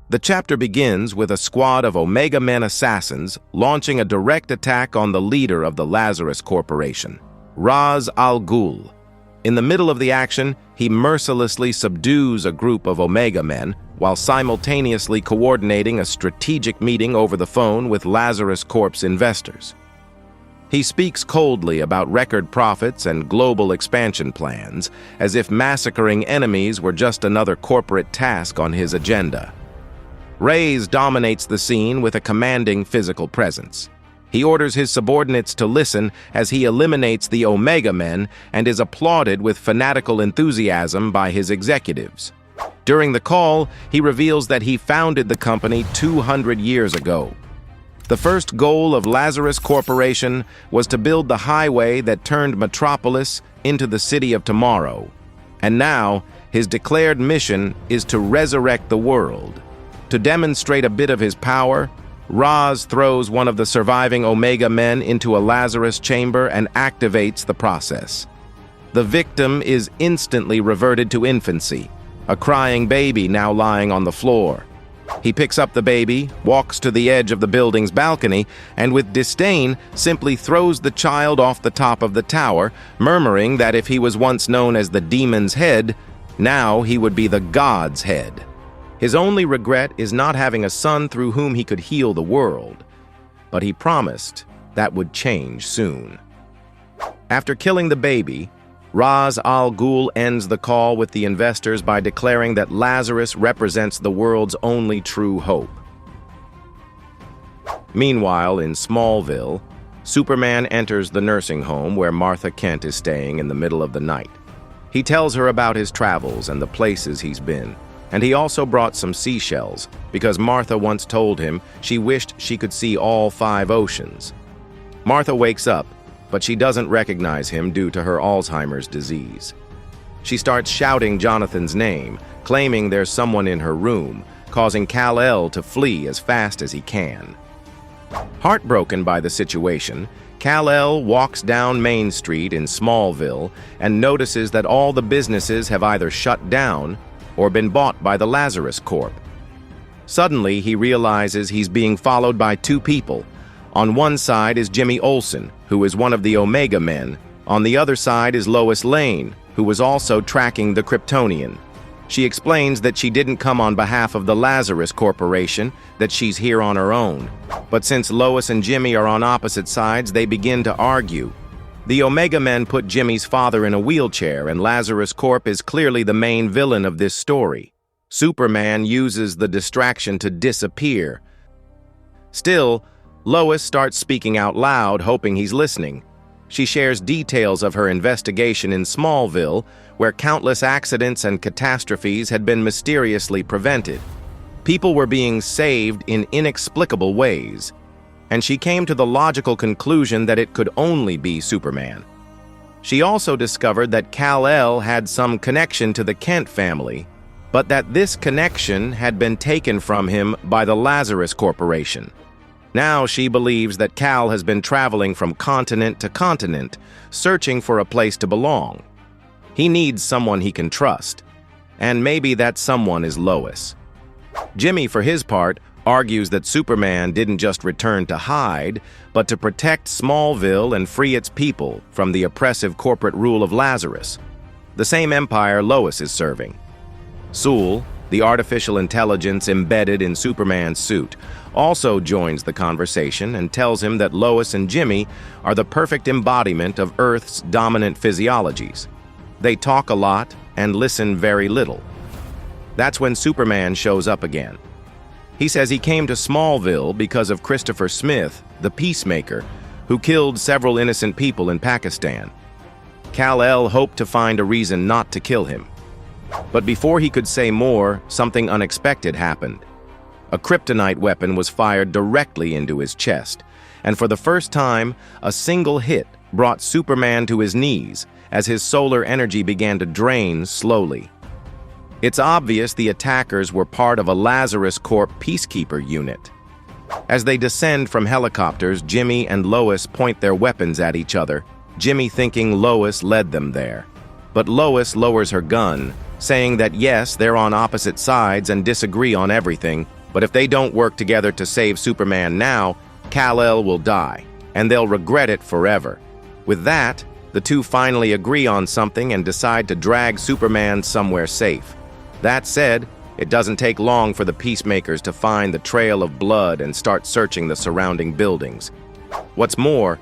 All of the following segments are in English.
The chapter begins with a squad of Omega Men assassins launching a direct attack on the leader of the Lazarus Corporation, Ra's al Ghul. In the middle of the action, he mercilessly subdues a group of Omega Men while simultaneously coordinating a strategic meeting over the phone with Lazarus Corp's investors. He speaks coldly about record profits and global expansion plans, as if massacring enemies were just another corporate task on his agenda. Reyes dominates the scene with a commanding physical presence. He orders his subordinates to listen as he eliminates the Omega Men and is applauded with fanatical enthusiasm by his executives. During the call, he reveals that he founded the company 200 years ago. The first goal of Lazarus Corporation was to build the highway that turned Metropolis into the city of tomorrow. And now, his declared mission is to resurrect the world. To demonstrate a bit of his power, Raz throws one of the surviving Omega Men into a Lazarus chamber and activates the process. The victim is instantly reverted to infancy, a crying baby now lying on the floor. He picks up the baby, walks to the edge of the building's balcony, and with disdain simply throws the child off the top of the tower, murmuring that if he was once known as the demon's head, now he would be the god's head. His only regret is not having a son through whom he could heal the world, but he promised that would change soon. After killing the baby, Ra's al Ghul ends the call with the investors by declaring that Lazarus represents the world's only true hope. Meanwhile, in Smallville, Superman enters the nursing home where Martha Kent is staying in the middle of the night. He tells her about his travels and the places he's been, and he also brought some seashells because Martha once told him she wished she could see all 5 oceans. Martha wakes up, but she doesn't recognize him due to her Alzheimer's disease. She starts shouting Jonathan's name, claiming there's someone in her room, causing Kal-El to flee as fast as he can. Heartbroken by the situation, Kal-El walks down Main Street in Smallville and notices that all the businesses have either shut down or been bought by the Lazarus Corp. Suddenly, he realizes he's being followed by 2 people. On one side is Jimmy Olsen, who is one of the Omega Men. On the other side is Lois Lane, who was also tracking the Kryptonian. She explains that she didn't come on behalf of the Lazarus Corporation, that she's here on her own. But since Lois and Jimmy are on opposite sides, they begin to argue. The Omega Men put Jimmy's father in a wheelchair, and Lazarus Corp is clearly the main villain of this story. Superman uses the distraction to disappear. Still, Lois starts speaking out loud, hoping he's listening. She shares details of her investigation in Smallville, where countless accidents and catastrophes had been mysteriously prevented. People were being saved in inexplicable ways, and she came to the logical conclusion that it could only be Superman. She also discovered that Kal-El had some connection to the Kent family, but that this connection had been taken from him by the Lazarus Corporation. Now she believes that Kal has been traveling from continent to continent, searching for a place to belong. He needs someone he can trust, and maybe that someone is Lois. Jimmy, for his part, argues that Superman didn't just return to hide, but to protect Smallville and free its people from the oppressive corporate rule of Lazarus, the same empire Lois is serving. Sul, the artificial intelligence embedded in Superman's suit, also joins the conversation and tells him that Lois and Jimmy are the perfect embodiment of Earth's dominant physiologies. They talk a lot and listen very little. That's when Superman shows up again. He says he came to Smallville because of Christopher Smith, the Peacemaker, who killed several innocent people in Pakistan. Kal-El hoped to find a reason not to kill him. But before he could say more, something unexpected happened. A kryptonite weapon was fired directly into his chest, and for the first time, a single hit brought Superman to his knees as his solar energy began to drain slowly. It's obvious the attackers were part of a Lazarus Corp peacekeeper unit. As they descend from helicopters, Jimmy and Lois point their weapons at each other, Jimmy thinking Lois led them there. But Lois lowers her gun, saying that yes, they're on opposite sides and disagree on everything, But if they don't work together to save Superman now, Kal-El will die, and they'll regret it forever. With that, the two finally agree on something and decide to drag Superman somewhere safe. That said, it doesn't take long for the Peacemakers to find the trail of blood and start searching the surrounding buildings. What's more,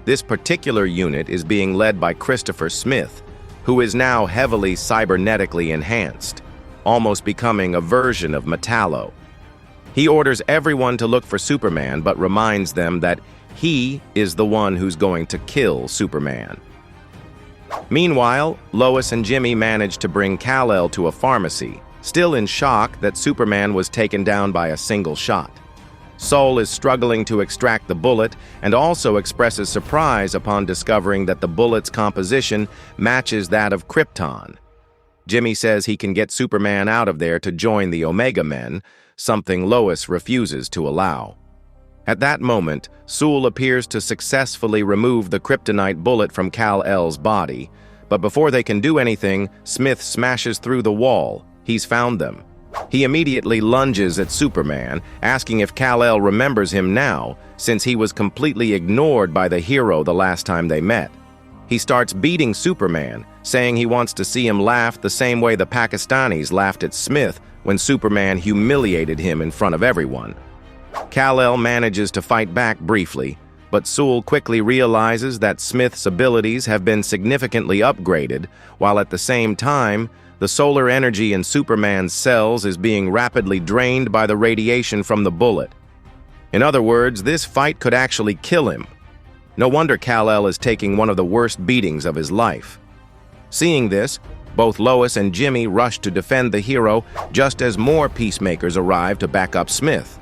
this particular unit is being led by Christopher Smith, who is now heavily cybernetically enhanced, almost becoming a version of Metallo. He orders everyone to look for Superman, but reminds them that he is the one who's going to kill Superman. Meanwhile, Lois and Jimmy manage to bring Kal-El to a pharmacy, still in shock that Superman was taken down by a single shot. Sol is struggling to extract the bullet and also expresses surprise upon discovering that the bullet's composition matches that of Krypton. Jimmy says he can get Superman out of there to join the Omega Men, something Lois refuses to allow. At that moment, Sul appears to successfully remove the kryptonite bullet from Kal-El's body, but before they can do anything, Smith smashes through the wall. He's found them. He immediately lunges at Superman, asking if Kal-El remembers him now, since he was completely ignored by the hero the last time they met. He starts beating Superman, saying he wants to see him laugh the same way the Pakistanis laughed at Smith when Superman humiliated him in front of everyone. Kal-El manages to fight back briefly, but Sul quickly realizes that Smith's abilities have been significantly upgraded, while at the same time, the solar energy in Superman's cells is being rapidly drained by the radiation from the bullet. In other words, this fight could actually kill him. No wonder Kal-El is taking one of the worst beatings of his life. Seeing this, both Lois and Jimmy rush to defend the hero just as more Peacemakers arrive to back up Smith.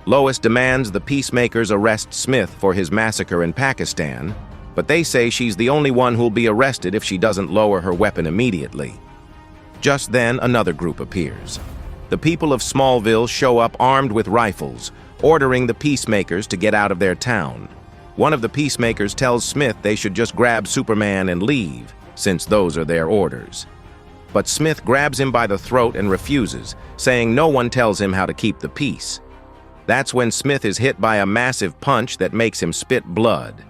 Lois demands the Peacemakers arrest Smith for his massacre in Pakistan, but they say she's the only one who'll be arrested if she doesn't lower her weapon immediately. Just then, another group appears. The people of Smallville show up armed with rifles, ordering the Peacemakers to get out of their town. One of the Peacemakers tells Smith they should just grab Superman and leave, since those are their orders. But Smith grabs him by the throat and refuses, saying no one tells him how to keep the peace. That's when Smith is hit by a massive punch that makes him spit blood.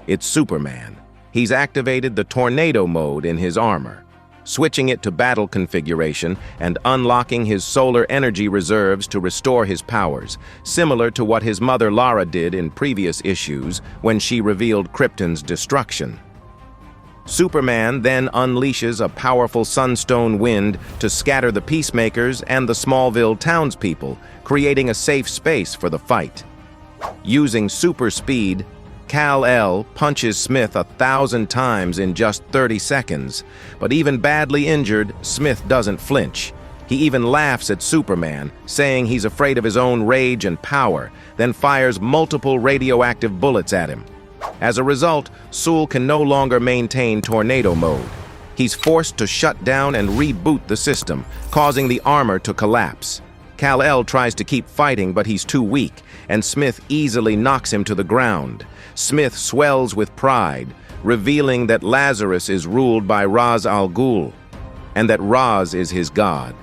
It's Superman. He's activated the tornado mode in his armor, switching it to battle configuration and unlocking his solar energy reserves to restore his powers, similar to what his mother Lara did in previous issues when she revealed Krypton's destruction. Superman then unleashes a powerful sunstone wind to scatter the Peacemakers and the Smallville townspeople, creating a safe space for the fight. Using super speed, Kal-El punches Smith 1,000 times in just 30 seconds, but even badly injured, Smith doesn't flinch. He even laughs at Superman, saying he's afraid of his own rage and power, then fires multiple radioactive bullets at him. As a result, Sul can no longer maintain tornado mode. He's forced to shut down and reboot the system, causing the armor to collapse. Kal-El tries to keep fighting, but he's too weak, and Smith easily knocks him to the ground. Smith swells with pride, revealing that Lazarus is ruled by Ra's al Ghul, and that Ra's is his god.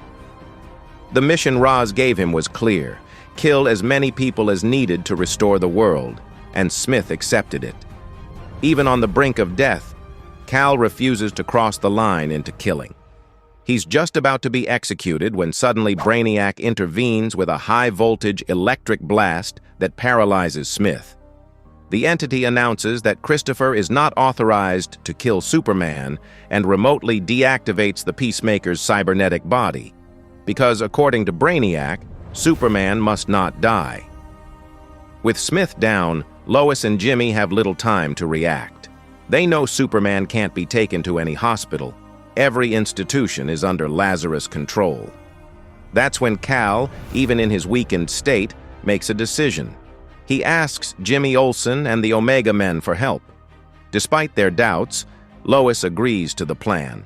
The mission Ra's gave him was clear: kill as many people as needed to restore the world, and Smith accepted it. Even on the brink of death, Kal refuses to cross the line into killing. He's just about to be executed when suddenly Brainiac intervenes with a high-voltage electric blast that paralyzes Smith. The entity announces that Christopher is not authorized to kill Superman and remotely deactivates the Peacemaker's cybernetic body, because according to Brainiac, Superman must not die. With Smith down, Lois and Jimmy have little time to react. They know Superman can't be taken to any hospital. Every institution is under Lazarus' control. That's when Kal, even in his weakened state, makes a decision. He asks Jimmy Olsen and the Omega Men for help. Despite their doubts, Lois agrees to the plan.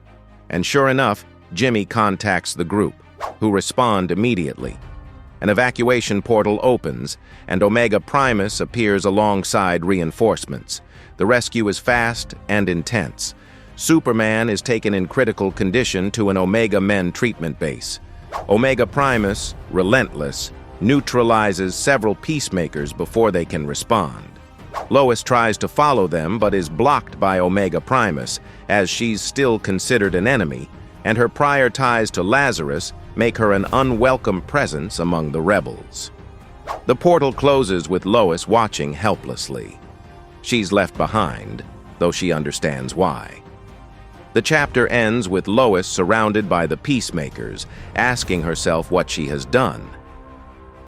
And sure enough, Jimmy contacts the group, who respond immediately. An evacuation portal opens, and Omega Primus appears alongside reinforcements. The rescue is fast and intense. Superman is taken in critical condition to an Omega Men treatment base. Omega Primus, relentless, neutralizes several peacemakers before they can respond. Lois tries to follow them but is blocked by Omega Primus, as she's still considered an enemy, and her prior ties to Lazarus make her an unwelcome presence among the rebels. The portal closes with Lois watching helplessly. She's left behind, though she understands why. The chapter ends with Lois surrounded by the peacemakers, asking herself what she has done.